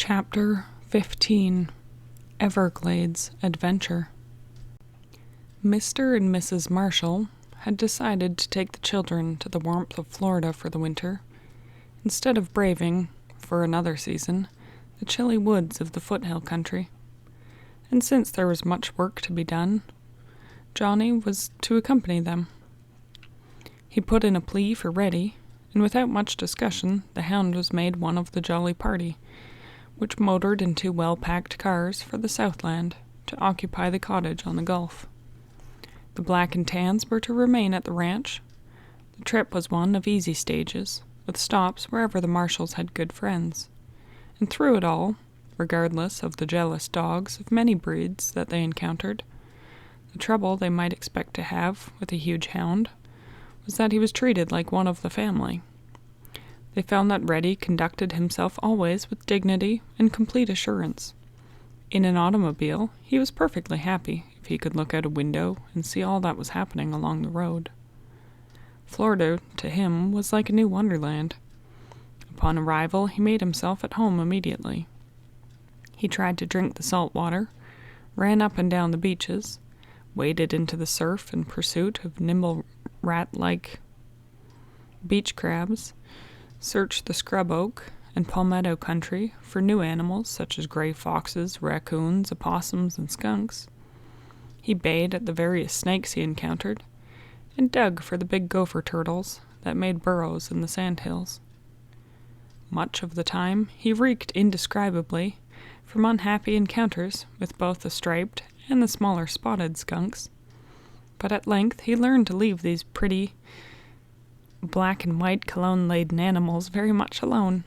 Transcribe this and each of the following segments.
Chapter 15 Everglades Adventure. Mr. and Mrs. Marshall had decided to take the children to the warmth of Florida for the winter, instead of braving, for another season, the chilly woods of the foothill country. And since there was much work to be done, Johnny was to accompany them. He put in a plea for Reddy, and without much discussion, the hound was made one of the jolly party, which motored in two well-packed cars for the Southland to occupy the cottage on the Gulf. The Black and Tans were to remain at the ranch. The trip was one of easy stages, with stops wherever the Marshalls had good friends. And through it all, regardless of the jealous dogs of many breeds that they encountered, the trouble they might expect to have with a huge hound was that he was treated like one of the family. They found that Reddy conducted himself always with dignity and complete assurance. In an automobile, he was perfectly happy if he could look out a window and see all that was happening along the road. Florida, to him, was like a new wonderland. Upon arrival, he made himself at home immediately. He tried to drink the salt water, ran up and down the beaches, waded into the surf in pursuit of nimble rat-like beach crabs, searched the scrub oak and palmetto country for new animals such as gray foxes, raccoons, opossums, and skunks. He bayed at the various snakes he encountered, and dug for the big gopher turtles that made burrows in the sandhills. Much of the time he reeked indescribably from unhappy encounters with both the striped and the smaller spotted skunks, but at length he learned to leave these pretty black and white cologne-laden animals very much alone,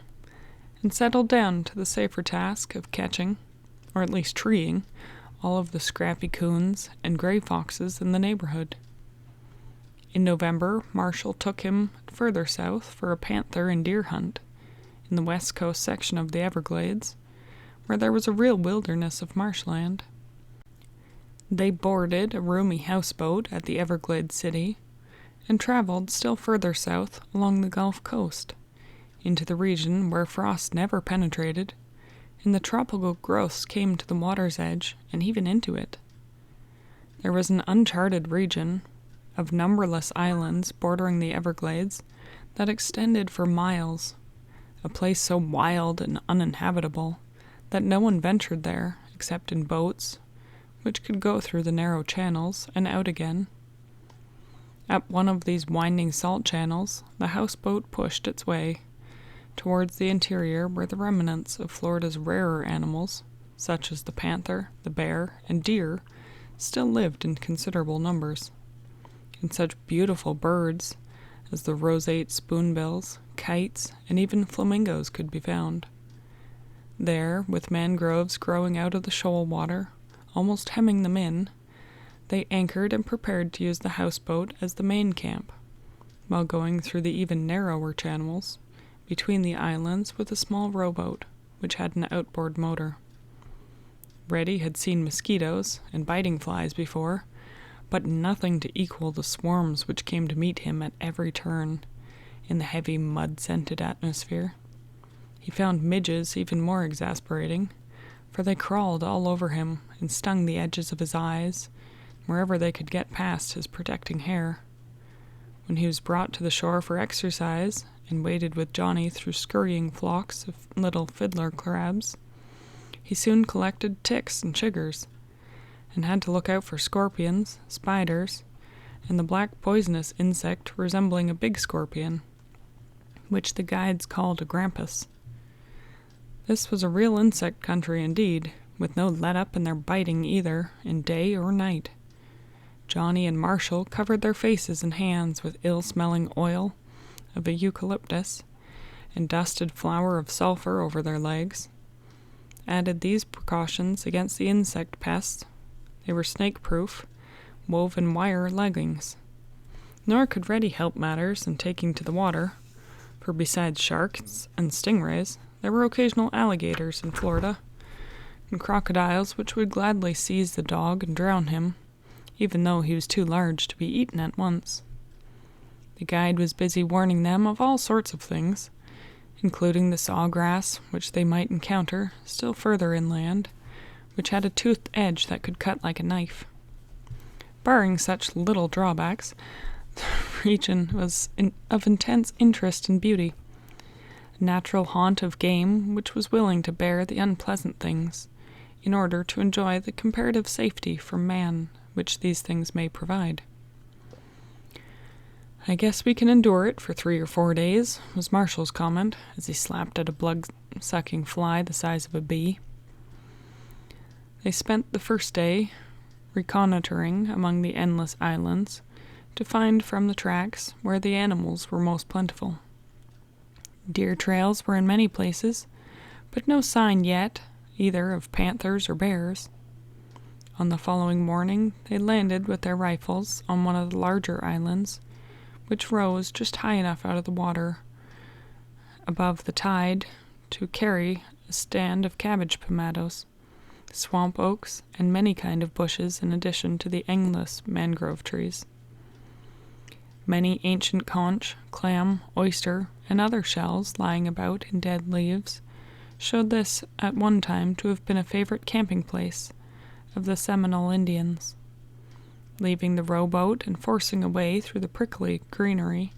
and settled down to the safer task of catching, or at least treeing, all of the scrappy coons and gray foxes in the neighborhood. In November, Marshall took him further south for a panther and deer hunt in the west coast section of the Everglades, where there was a real wilderness of marshland. They boarded a roomy houseboat at the Everglades City and traveled still further south along the Gulf Coast, into the region where frost never penetrated, and the tropical growths came to the water's edge and even into it. There was an uncharted region of numberless islands bordering the Everglades that extended for miles, a place so wild and uninhabitable that no one ventured there except in boats, which could go through the narrow channels and out again. Up one of these winding salt channels, the houseboat pushed its way towards the interior where the remnants of Florida's rarer animals, such as the panther, the bear, and deer, still lived in considerable numbers. And such beautiful birds as the roseate spoonbills, kites, and even flamingos could be found. There, with mangroves growing out of the shoal water, almost hemming them in, they anchored and prepared to use the houseboat as the main camp, while going through the even narrower channels between the islands with a small rowboat, which had an outboard motor. Reddy had seen mosquitoes and biting flies before, but nothing to equal the swarms which came to meet him at every turn in the heavy mud-scented atmosphere. He found midges even more exasperating, for they crawled all over him and stung the edges of his eyes, wherever they could get past his protecting hair. When he was brought to the shore for exercise and waded with Johnny through scurrying flocks of little fiddler crabs, he soon collected ticks and chiggers, and had to look out for scorpions, spiders, and the black poisonous insect resembling a big scorpion, which the guides called a grampus. This was a real insect country indeed, with no let-up in their biting either, in day or night. Johnny and Marshall covered their faces and hands with ill-smelling oil of a eucalyptus and dusted flour of sulfur over their legs. Added these precautions against the insect pests, they were snake-proof, woven wire leggings. Nor could Reddy help matters in taking to the water, for besides sharks and stingrays, there were occasional alligators in Florida, and crocodiles which would gladly seize the dog and drown him, even though he was too large to be eaten at once. The guide was busy warning them of all sorts of things, including the sawgrass which they might encounter still further inland, which had a toothed edge that could cut like a knife. Barring such little drawbacks, the region was of intense interest and beauty, a natural haunt of game which was willing to bear the unpleasant things in order to enjoy the comparative safety from man which these things may provide. "I guess we can endure it for 3 or 4 days," was Marshall's comment as he slapped at a blood-sucking fly the size of a bee. They spent the first day reconnoitering among the endless islands to find from the tracks where the animals were most plentiful. Deer trails were in many places, but no sign yet either of panthers or bears. On the following morning they landed with their rifles on one of the larger islands, which rose just high enough out of the water above the tide to carry a stand of cabbage tomatoes, swamp oaks, and many kind of bushes in addition to the endless mangrove trees. Many ancient conch, clam, oyster, and other shells lying about in dead leaves showed this at one time to have been a favorite camping place of the Seminole Indians. Leaving the rowboat and forcing a way through the prickly greenery,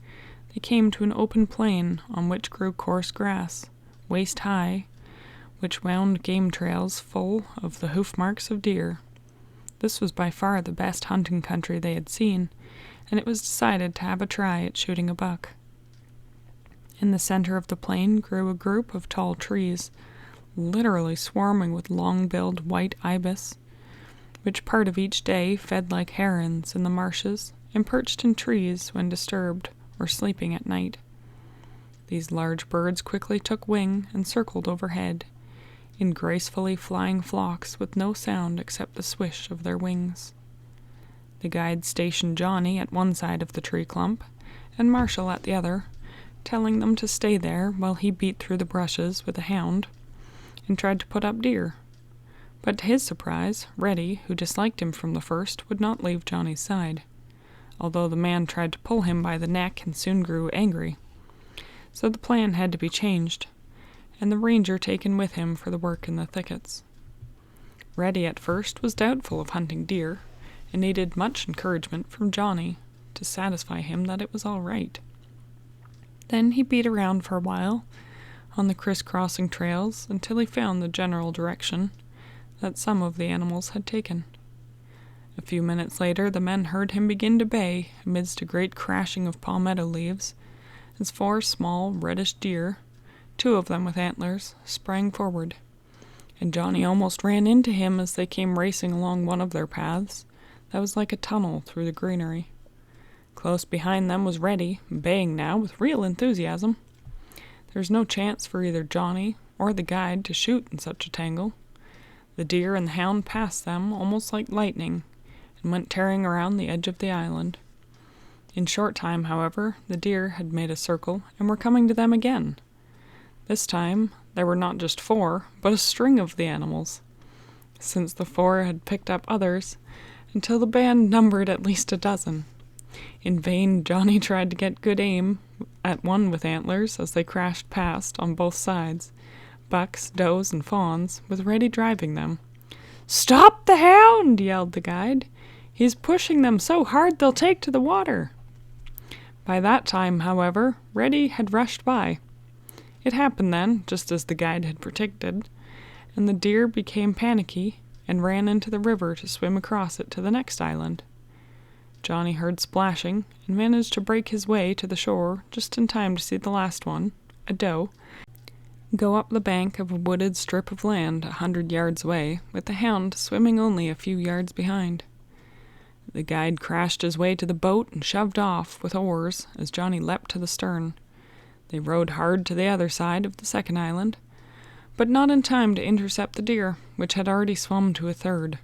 they came to an open plain on which grew coarse grass, waist high, which wound game trails full of the hoof marks of deer. This was by far the best hunting country they had seen, and it was decided to have a try at shooting a buck. In the center of the plain grew a group of tall trees, literally swarming with long-billed white ibis, which part of each day fed like herons in the marshes and perched in trees when disturbed or sleeping at night. These large birds quickly took wing and circled overhead, in gracefully flying flocks with no sound except the swish of their wings. The guide stationed Johnny at one side of the tree clump and Marshall at the other, telling them to stay there while he beat through the brushes with a hound and tried to put up deer. But to his surprise, Reddy, who disliked him from the first, would not leave Johnny's side, although the man tried to pull him by the neck and soon grew angry. So the plan had to be changed, and the ranger taken with him for the work in the thickets. Reddy at first was doubtful of hunting deer, and needed much encouragement from Johnny to satisfy him that it was all right. Then he beat around for a while on the crisscrossing trails until he found the general direction that some of the animals had taken. A few minutes later the men heard him begin to bay amidst a great crashing of palmetto leaves as 4 small reddish deer, 2 of them with antlers, sprang forward, and Johnny almost ran into him as they came racing along one of their paths that was like a tunnel through the greenery. Close behind them was Reddy, baying now with real enthusiasm. There was no chance for either Johnny or the guide to shoot in such a tangle. The deer and the hound passed them almost like lightning and went tearing around the edge of the island. In short time, however, the deer had made a circle and were coming to them again. This time there were not just 4, but a string of the animals, since the 4 had picked up others until the band numbered at least a dozen. In vain Johnny tried to get good aim at one with antlers as they crashed past on both sides, bucks, does, and fawns, with Reddy driving them. "Stop the hound!" yelled the guide. "He's pushing them so hard they'll take to the water." By that time, however, Reddy had rushed by. It happened then, just as the guide had predicted, and the deer became panicky and ran into the river to swim across it to the next island. Johnny heard splashing and managed to break his way to the shore just in time to see the last one, a doe, go up the bank of a wooded strip of land 100 yards away, with the hound swimming only a few yards behind. The guide crashed his way to the boat and shoved off with oars as Johnny leapt to the stern. They rowed hard to the other side of the second island, but not in time to intercept the deer, which had already swum to a third.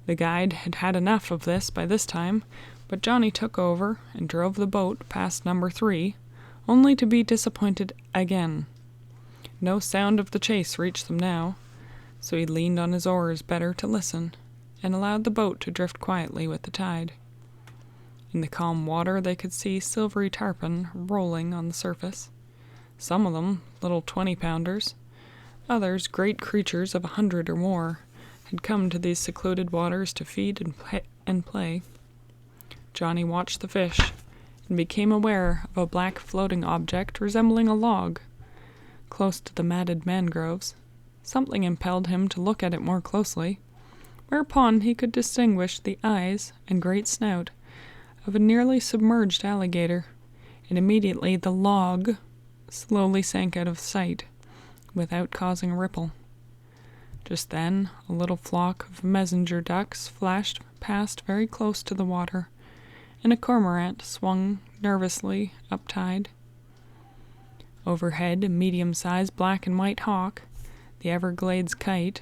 The guide had had enough of this by this time, but Johnny took over and drove the boat past number 3, only to be disappointed again. No sound of the chase reached them now, so he leaned on his oars better to listen, and allowed the boat to drift quietly with the tide. In the calm water they could see silvery tarpon rolling on the surface. Some of them little 20-pounders, others great creatures of 100 or more, had come to these secluded waters to feed and play. Johnny watched the fish and became aware of a black floating object resembling a log. Close to the matted mangroves, something impelled him to look at it more closely, whereupon he could distinguish the eyes and great snout of a nearly submerged alligator, and immediately the log slowly sank out of sight without causing a ripple. Just then a little flock of messenger ducks flashed past very close to the water, and a cormorant swung nervously up tide. Overhead a medium-sized black and white hawk, the Everglades kite,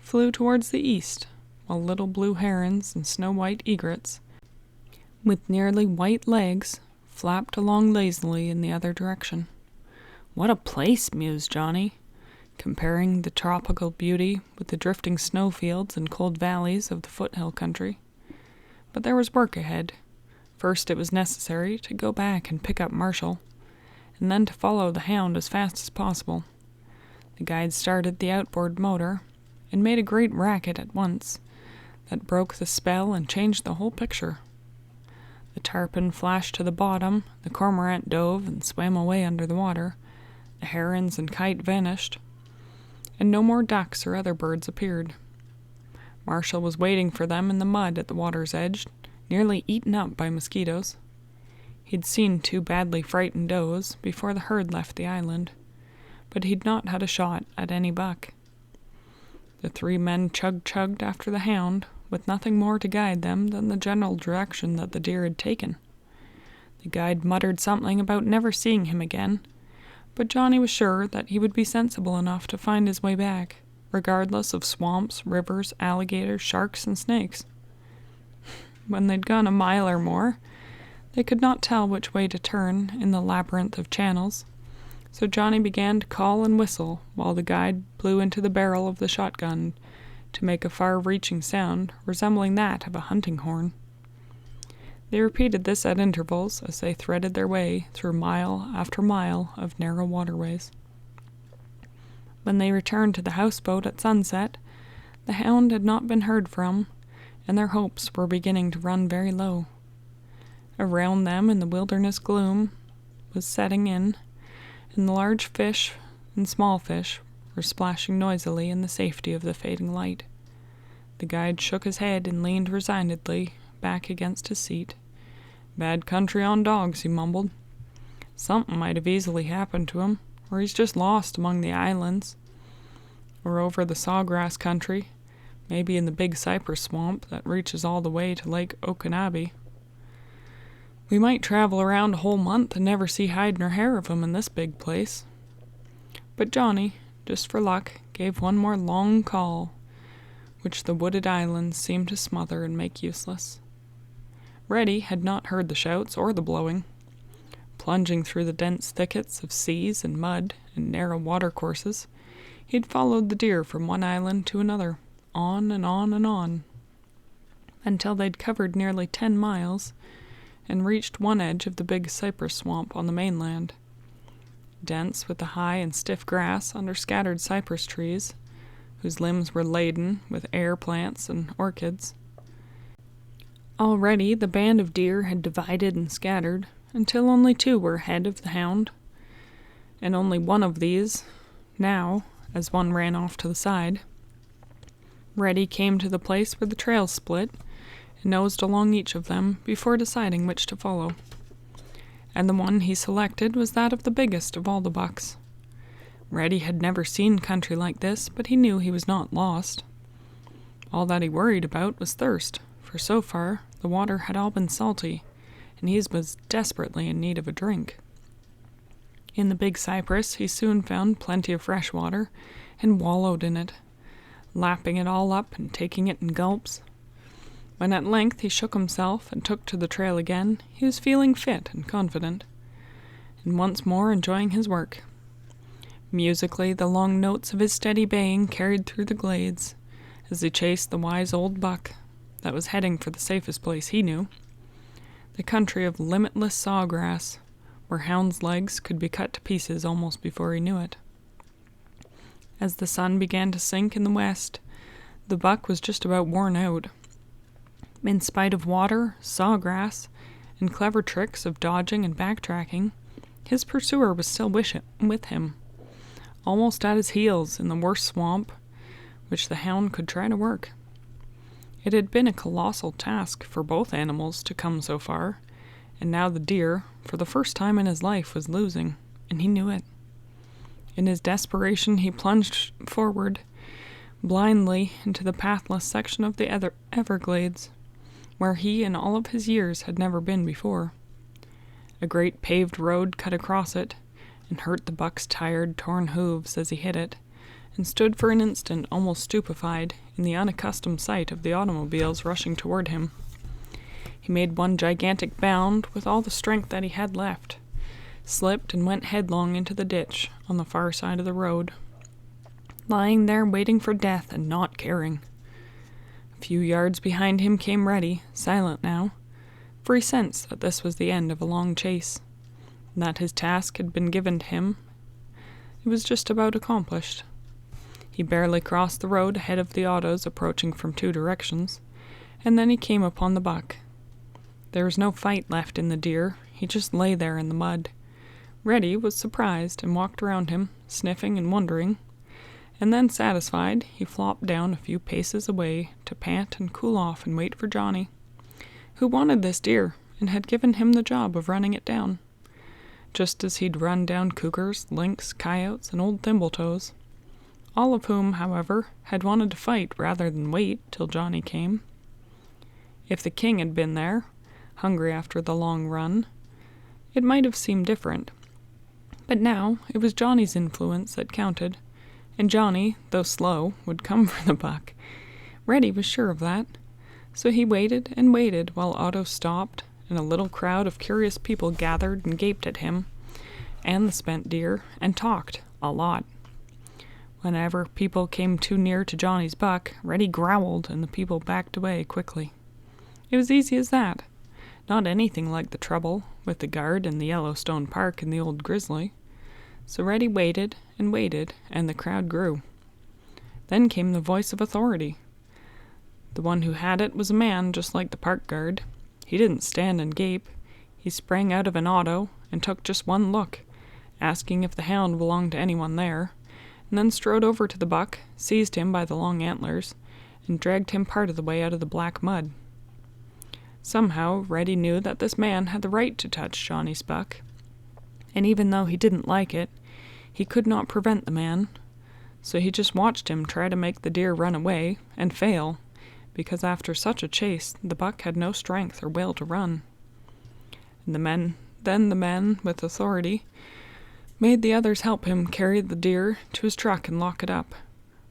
flew towards the east, while little blue herons and snow-white egrets, with nearly white legs, flapped along lazily in the other direction. "What a place," mused Johnny, comparing the tropical beauty with the drifting snowfields and cold valleys of the foothill country. But there was work ahead. First it was necessary to go back and pick up Marshall, and then to follow the hound as fast as possible. The guide started the outboard motor, and made a great racket at once, that broke the spell and changed the whole picture. The tarpon flashed to the bottom, the cormorant dove and swam away under the water, the herons and kite vanished, and no more ducks or other birds appeared. Marshall was waiting for them in the mud at the water's edge, nearly eaten up by mosquitoes. He'd seen 2 badly frightened does before the herd left the island, but he'd not had a shot at any buck. The 3 men chugged after the hound, with nothing more to guide them than the general direction that the deer had taken. The guide muttered something about never seeing him again, but Johnny was sure that he would be sensible enough to find his way back, regardless of swamps, rivers, alligators, sharks, and snakes. When they'd gone a mile or more, they could not tell which way to turn in the labyrinth of channels, so Johnny began to call and whistle while the guide blew into the barrel of the shotgun to make a far-reaching sound resembling that of a hunting horn. They repeated this at intervals as they threaded their way through mile after mile of narrow waterways. When they returned to the houseboat at sunset, the hound had not been heard from, and their hopes were beginning to run very low. Around them in the wilderness gloom was setting in, and the large fish and small fish were splashing noisily in the safety of the fading light. The guide shook his head and leaned resignedly back against his seat. "Bad country on dogs," he mumbled. "Something might have easily happened to him, or he's just lost among the islands, or over the sawgrass country, maybe in the big cypress swamp that reaches all the way to Lake Okanabe. We might travel around a whole month and never see hide nor hair of him in this big place." But Johnny, just for luck, gave one more long call, which the wooded islands seemed to smother and make useless. Reddy had not heard the shouts or the blowing. Plunging through the dense thickets of seas and mud and narrow watercourses, he had followed the deer from one island to another, on and on and on, until they'd covered nearly 10 miles and reached one edge of the big cypress swamp on the mainland, dense with the high and stiff grass under scattered cypress trees, whose limbs were laden with air plants and orchids. Already the band of deer had divided and scattered, until only 2 were ahead of the hound, and only one of these, now, as one ran off to the side. Reddy came to the place where the trails split, and nosed along each of them before deciding which to follow. And the one he selected was that of the biggest of all the bucks. Reddy had never seen country like this, but he knew he was not lost. All that he worried about was thirst, for so far the water had all been salty, and he was desperately in need of a drink. In the big cypress he soon found plenty of fresh water, and wallowed in it, lapping it all up and taking it in gulps. When at length he shook himself and took to the trail again, he was feeling fit and confident, and once more enjoying his work. Musically the long notes of his steady baying carried through the glades, as he chased the wise old buck that was heading for the safest place he knew, the country of limitless sawgrass, where Hound's legs could be cut to pieces almost before he knew it. As the sun began to sink in the west, the buck was just about worn out. In spite of water, sawgrass, and clever tricks of dodging and backtracking, his pursuer was still with him, almost at his heels in the worst swamp which the hound could try to work. It had been a colossal task for both animals to come so far, and now the deer, for the first time in his life, was losing, and he knew it. In his desperation, he plunged forward blindly into the pathless section of the Everglades, where he in all of his years had never been before. A great paved road cut across it, and hurt the buck's tired, torn hooves as he hit it, and stood for an instant almost stupefied in the unaccustomed sight of the automobiles rushing toward him. He made one gigantic bound with all the strength that he had left, slipped and went headlong into the ditch on the far side of the road, lying there waiting for death and not caring. A few yards behind him came Reddy, silent now, for he sensed that this was the end of a long chase, and that his task had been given to him. It was just about accomplished. He barely crossed the road ahead of the autos approaching from two directions, and then he came upon the buck. There was no fight left in the deer. He just lay there in the mud. Reddy was surprised and walked around him, sniffing and wondering, and then, satisfied, he flopped down a few paces away to pant and cool off and wait for Johnny, who wanted this deer and had given him the job of running it down, just as he'd run down cougars, lynx, coyotes, and old thimbletoes, all of whom, however, had wanted to fight rather than wait till Johnny came. If the king had been there, hungry after the long run, it might have seemed different. But now it was Johnny's influence that counted, and Johnny, though slow, would come for the buck. Reddy was sure of that. So he waited and waited while Otto stopped, and a little crowd of curious people gathered and gaped at him and the spent deer, and talked a lot. Whenever people came too near to Johnny's buck, Reddy growled and the people backed away quickly. It was easy as that. Not anything like the trouble with the guard in the Yellowstone Park and the old grizzly. So Reddy waited, and the crowd grew. Then came the voice of authority. The one who had it was a man just like the park guard. He didn't stand and gape. He sprang out of an auto and took just one look, asking if the hound belonged to anyone there, and then strode over to the buck, seized him by the long antlers, and dragged him part of the way out of the black mud. Somehow, Reddy knew that this man had the right to touch Johnny's buck, and even though he didn't like it, he could not prevent the man, so he just watched him try to make the deer run away, and fail, because after such a chase, the buck had no strength or will to run. And the men with authority made the others help him carry the deer to his truck and lock it up.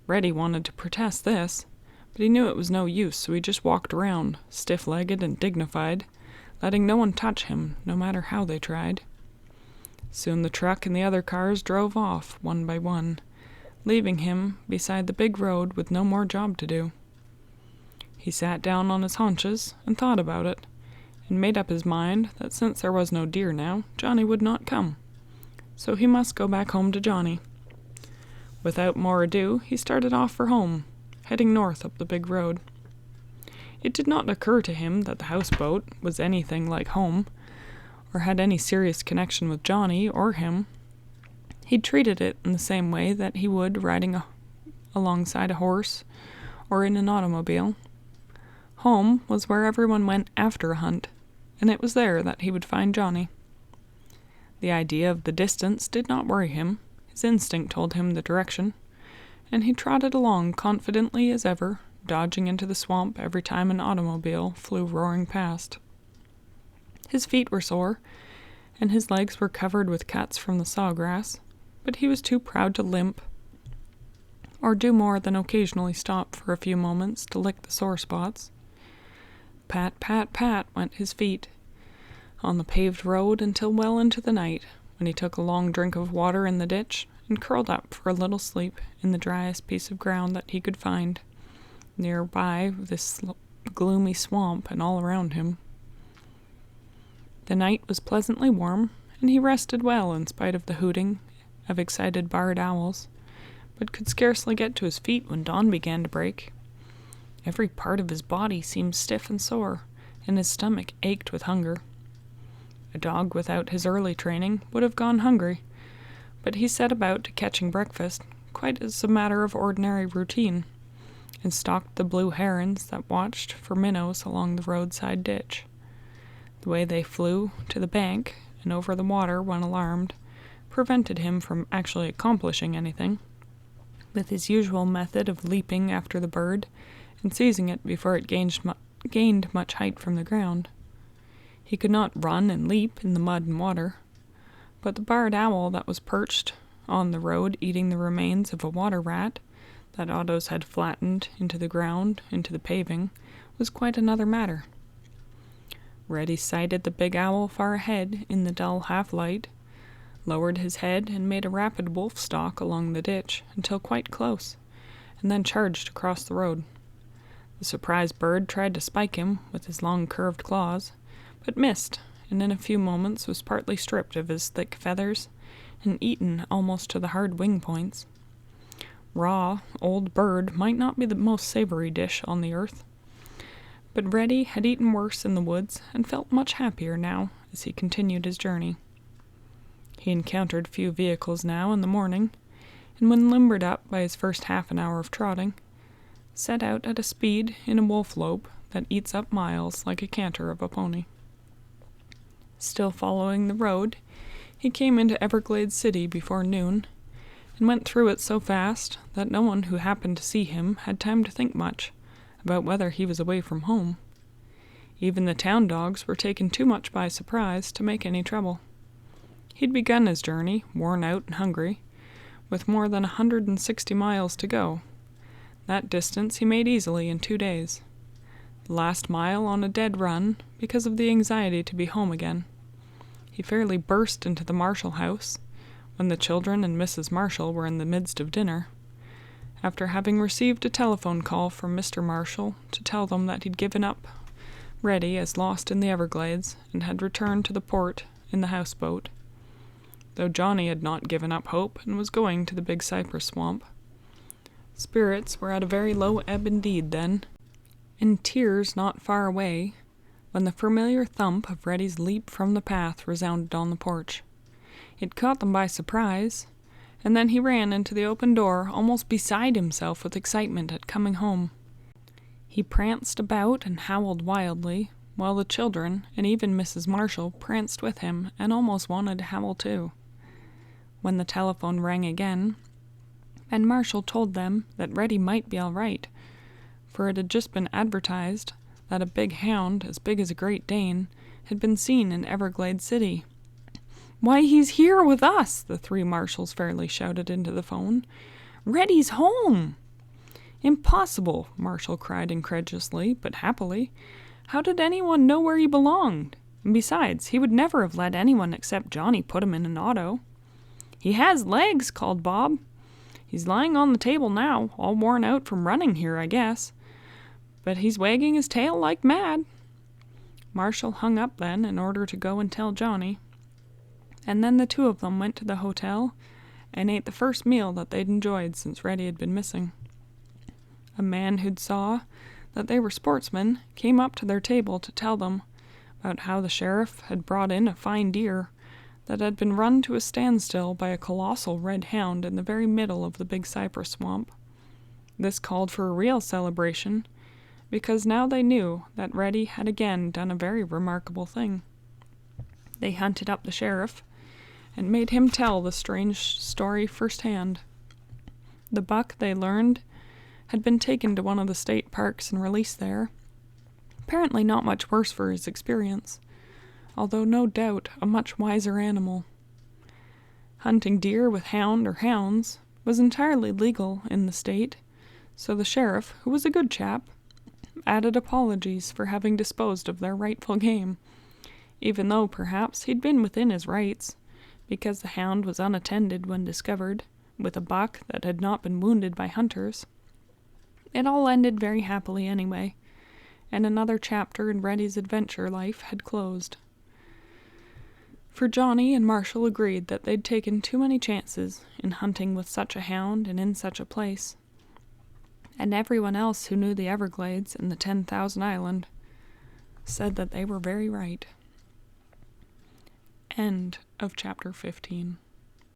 Reddy wanted to protest this, but he knew it was no use, so he just walked around, stiff-legged and dignified, letting no one touch him, no matter how they tried. Soon the truck and the other cars drove off, one by one, leaving him beside the big road with no more job to do. He sat down on his haunches and thought about it, and made up his mind that since there was no deer now, Johnny would not come. So he must go back home to Johnny. Without more ado, he started off for home, heading north up the big road. It did not occur to him that the houseboat was anything like home, or had any serious connection with Johnny or him. He treated it in the same way that he would riding alongside a horse or in an automobile. Home was where everyone went after a hunt, and it was there that he would find Johnny. The idea of the distance did not worry him. His instinct told him the direction, and he trotted along confidently as ever, dodging into the swamp every time an automobile flew roaring past. His feet were sore, and his legs were covered with cuts from the sawgrass, but he was too proud to limp or do more than occasionally stop for a few moments to lick the sore spots. Pat, pat, pat went his feet on the paved road until well into the night, when he took a long drink of water in the ditch and curled up for a little sleep in the driest piece of ground that he could find, nearby this gloomy swamp and all around him. The night was pleasantly warm, and he rested well in spite of the hooting of excited barred owls, but could scarcely get to his feet when dawn began to break. Every part of his body seemed stiff and sore, and his stomach ached with hunger. A dog without his early training would have gone hungry, but he set about to catching breakfast quite as a matter of ordinary routine, and stalked the blue herons that watched for minnows along the roadside ditch. The way they flew to the bank and over the water when alarmed prevented him from actually accomplishing anything, with his usual method of leaping after the bird and seizing it before it gained much height from the ground. He could not run and leap in the mud and water, but the barred owl that was perched on the road eating the remains of a water rat that Otto's had flattened into the ground, into the paving, was quite another matter. Reddy sighted the big owl far ahead in the dull half-light, lowered his head and made a rapid wolf stalk along the ditch until quite close, and then charged across the road. The surprised bird tried to spike him with his long curved claws, but missed, and in a few moments was partly stripped of his thick feathers and eaten almost to the hard wing points. Raw, old bird might not be the most savory dish on the earth, but Reddy had eaten worse in the woods and felt much happier now as he continued his journey. He encountered few vehicles now in the morning, and when limbered up by his first half an hour of trotting, set out at a speed in a wolf lope that eats up miles like a canter of a pony. Still following the road, he came into Everglades City before noon, and went through it so fast that no one who happened to see him had time to think much about whether he was away from home. Even the town dogs were taken too much by surprise to make any trouble. He'd begun his journey, worn out and hungry, with more than 160 miles to go. That distance he made easily in 2 days. The last mile on a dead run because of the anxiety to be home again. He fairly burst into the Marshall house when the children and Mrs. Marshall were in the midst of dinner, after having received a telephone call from Mr. Marshall to tell them that he'd given up Reddy as lost in the Everglades and had returned to the port in the houseboat, though Johnny had not given up hope and was going to the big cypress swamp. Spirits were at a very low ebb indeed then, and tears not far away, when the familiar thump of Reddy's leap from the path resounded on the porch. It caught them by surprise, and then he ran into the open door almost beside himself with excitement at coming home. He pranced about and howled wildly, while the children and even Mrs. Marshall pranced with him and almost wanted to howl too. When the telephone rang again, and Marshall told them that Reddy might be all right, for it had just been advertised that a big hound as big as a Great Dane had been seen in Everglades City. "Why, he's here with us!" the three Marshalls fairly shouted into the phone. "Reddy's home!" "Impossible!" Marshall cried incredulously, but happily. "How did anyone know where he belonged? And besides, he would never have let anyone except Johnny put him in an auto." "He has legs!" called Bob. "He's lying on the table now, all worn out from running here, I guess. But he's wagging his tail like mad." Marshall hung up then in order to go and tell Johnny, and then the two of them went to the hotel and ate the first meal that they'd enjoyed since Reddy had been missing. A man who'd saw that they were sportsmen came up to their table to tell them about how the sheriff had brought in a fine deer that had been run to a standstill by a colossal red hound in the very middle of the big cypress swamp. This called for a real celebration, because now they knew that Reddy had again done a very remarkable thing. They hunted up the sheriff and made him tell the strange story firsthand. The buck, they learned, had been taken to one of the state parks and released there, apparently not much worse for his experience, although no doubt a much wiser animal. Hunting deer with hound or hounds was entirely legal in the state, so the sheriff, who was a good chap, added apologies for having disposed of their rightful game, even though perhaps he'd been within his rights, because the hound was unattended when discovered, with a buck that had not been wounded by hunters. It all ended very happily anyway, and another chapter in Reddy's adventure life had closed. for Johnny and Marshall agreed that they'd taken too many chances in hunting with such a hound and in such a place. And everyone else who knew the Everglades and the 10,000 Island said that they were very right. End of chapter 15.